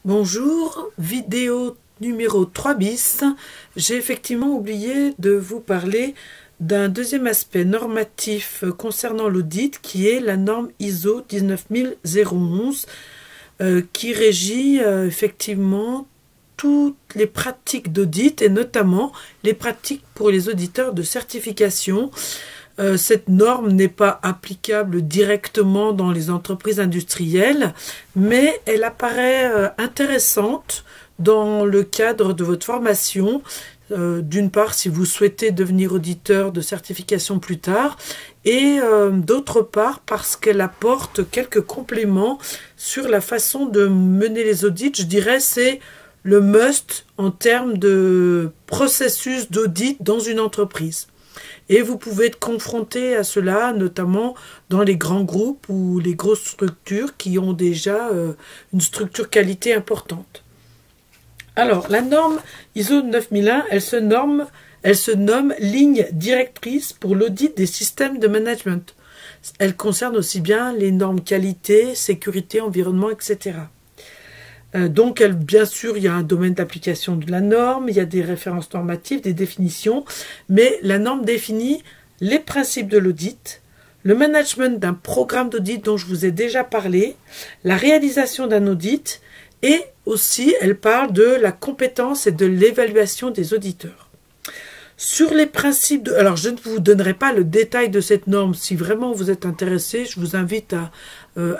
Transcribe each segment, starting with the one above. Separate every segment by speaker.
Speaker 1: Bonjour, vidéo numéro 3 bis. J'ai effectivement oublié de vous parler d'un deuxième aspect normatif concernant l'audit qui est la norme ISO 19011 qui régit effectivement toutes les pratiques d'audit et notamment les pratiques pour les auditeurs de certification. Cette norme n'est pas applicable directement dans les entreprises industrielles, mais elle apparaît intéressante dans le cadre de votre formation. D'une part, si vous souhaitez devenir auditeur de certification plus tard, et d'autre part, parce qu'elle apporte quelques compléments sur la façon de mener les audits. Je dirais c'est le must en termes de processus d'audit dans une entreprise. Et vous pouvez être confronté à cela, notamment dans les grands groupes ou les grosses structures qui ont déjà une structure qualité importante. Alors, la norme ISO 9001, elle se nomme ligne directrice pour l'audit des systèmes de management. Elle concerne aussi bien les normes qualité, sécurité, environnement, etc. Donc, bien sûr, il y a un domaine d'application de la norme, il y a des références normatives, des définitions, mais la norme définit les principes de l'audit, le management d'un programme d'audit dont je vous ai déjà parlé, la réalisation d'un audit, et aussi, elle parle de la compétence et de l'évaluation des auditeurs. Sur les principes alors, je ne vous donnerai pas le détail de cette norme. Si vraiment vous êtes intéressé, je vous invite à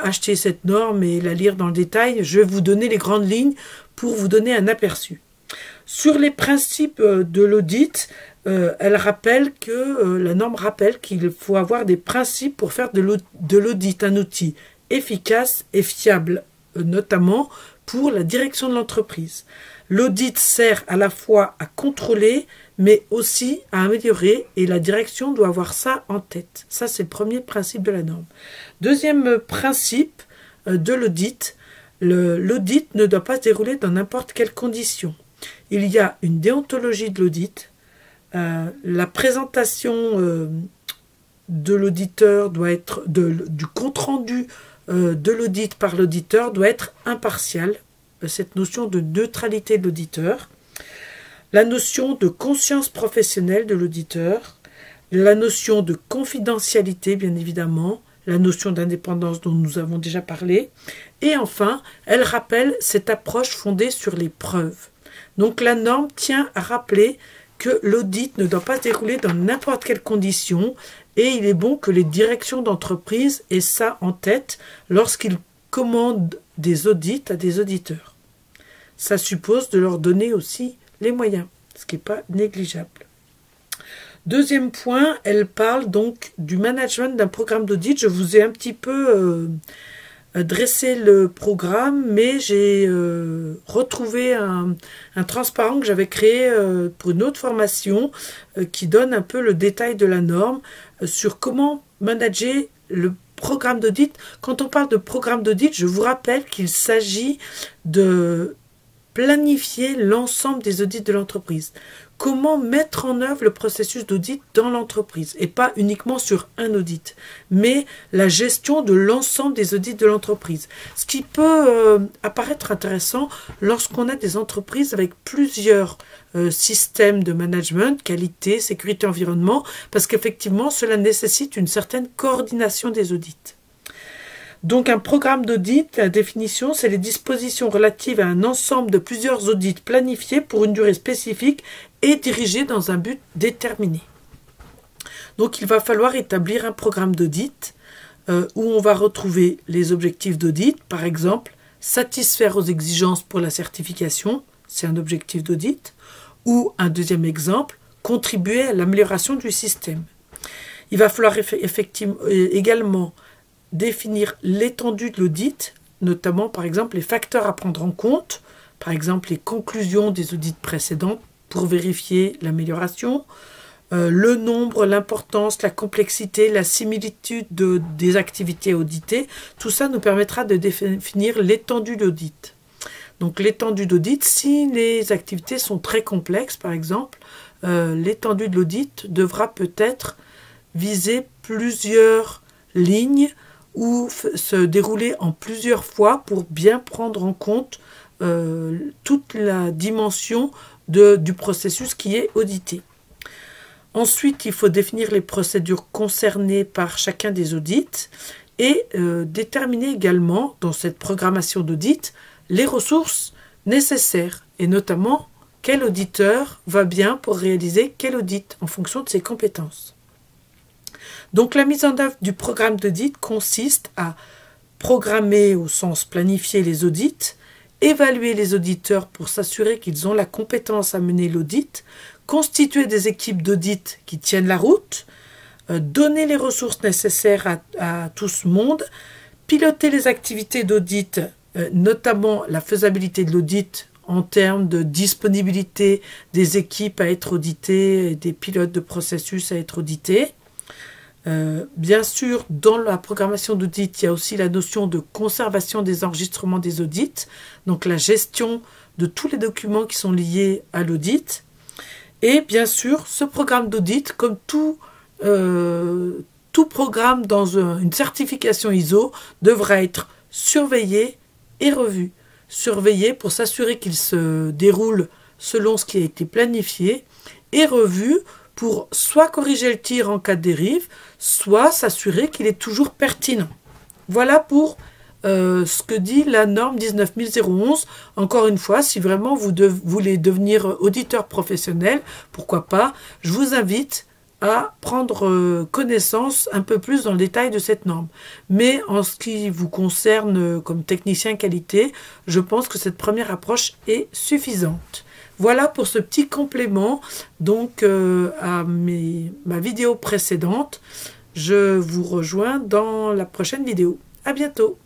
Speaker 1: acheter cette norme et la lire dans le détail. Je vais vous donner les grandes lignes pour vous donner un aperçu. Sur les principes de l'audit, elle rappelle que la norme rappelle qu'il faut avoir des principes pour faire de l'audit un outil efficace et fiable, notamment pour la direction de l'entreprise. L'audit sert à la fois à contrôler, mais aussi à améliorer, et la direction doit avoir ça en tête. Ça, c'est le premier principe de la norme. Deuxième principe de l'audit, l'audit ne doit pas se dérouler dans n'importe quelle condition. Il y a une déontologie de l'audit, la présentation de l'auditeur doit être, du compte-rendu de l'audit par l'auditeur doit être impartial, cette notion de neutralité de l'auditeur, la notion de conscience professionnelle de l'auditeur, la notion de confidentialité, bien évidemment, la notion d'indépendance dont nous avons déjà parlé, et enfin, elle rappelle cette approche fondée sur les preuves. Donc la norme tient à rappeler que l'audit ne doit pas se dérouler dans n'importe quelle condition, et il est bon que les directions d'entreprise aient ça en tête lorsqu'ils commandent des audits à des auditeurs. Ça suppose de leur donner aussi les moyens, ce qui n'est pas négligeable. Deuxième point, elle parle donc du management d'un programme d'audit. Je vous ai un petit peu dressé le programme, mais j'ai retrouvé un transparent que j'avais créé pour une autre formation qui donne un peu le détail de la norme sur comment manager le programme d'audit. Quand on parle de programme d'audit, je vous rappelle qu'il s'agit de planifier l'ensemble des audits de l'entreprise. Comment mettre en œuvre le processus d'audit dans l'entreprise et pas uniquement sur un audit, mais la gestion de l'ensemble des audits de l'entreprise. Ce qui peut apparaître intéressant lorsqu'on a des entreprises avec plusieurs systèmes de management, qualité, sécurité, environnement, parce qu'effectivement, cela nécessite une certaine coordination des audits. Donc un programme d'audit, la définition, c'est les dispositions relatives à un ensemble de plusieurs audits planifiés pour une durée spécifique et dirigés dans un but déterminé. Donc il va falloir établir un programme d'audit où on va retrouver les objectifs d'audit, par exemple, satisfaire aux exigences pour la certification, c'est un objectif d'audit, ou un deuxième exemple, contribuer à l'amélioration du système. Il va falloir effectivement également définir l'étendue de l'audit, notamment par exemple les facteurs à prendre en compte, par exemple les conclusions des audits précédents pour vérifier l'amélioration, le nombre, l'importance, la complexité, la similitude des activités auditées. Tout ça nous permettra de définir l'étendue d'audit. Donc l'étendue d'audit, si les activités sont très complexes par exemple, l'étendue de l'audit devra peut-être viser plusieurs lignes ou se dérouler en plusieurs fois pour bien prendre en compte toute la dimension du processus qui est audité. Ensuite, il faut définir les procédures concernées par chacun des audits et déterminer également, dans cette programmation d'audit, les ressources nécessaires et notamment quel auditeur va bien pour réaliser quel audit en fonction de ses compétences. Donc la mise en œuvre du programme d'audit consiste à programmer au sens planifier les audits, évaluer les auditeurs pour s'assurer qu'ils ont la compétence à mener l'audit, constituer des équipes d'audit qui tiennent la route, donner les ressources nécessaires à tout ce monde, piloter les activités d'audit, notamment la faisabilité de l'audit en termes de disponibilité des équipes à être auditées, et des pilotes de processus à être audités. Bien sûr, dans la programmation d'audit, il y a aussi la notion de conservation des enregistrements des audits, donc la gestion de tous les documents qui sont liés à l'audit. Et bien sûr, ce programme d'audit, comme tout programme dans une certification ISO, devra être surveillé et revu. Surveillé pour s'assurer qu'il se déroule selon ce qui a été planifié et revu pour soit corriger le tir en cas de dérive, soit s'assurer qu'il est toujours pertinent. Voilà pour ce que dit la norme 19011. Encore une fois, si vraiment vous voulez devenir auditeur professionnel, pourquoi pas, je vous invite à prendre connaissance un peu plus dans le détail de cette norme. Mais en ce qui vous concerne comme technicien qualité, je pense que cette première approche est suffisante. Voilà pour ce petit complément donc à ma vidéo précédente. Je vous rejoins dans la prochaine vidéo. À bientôt.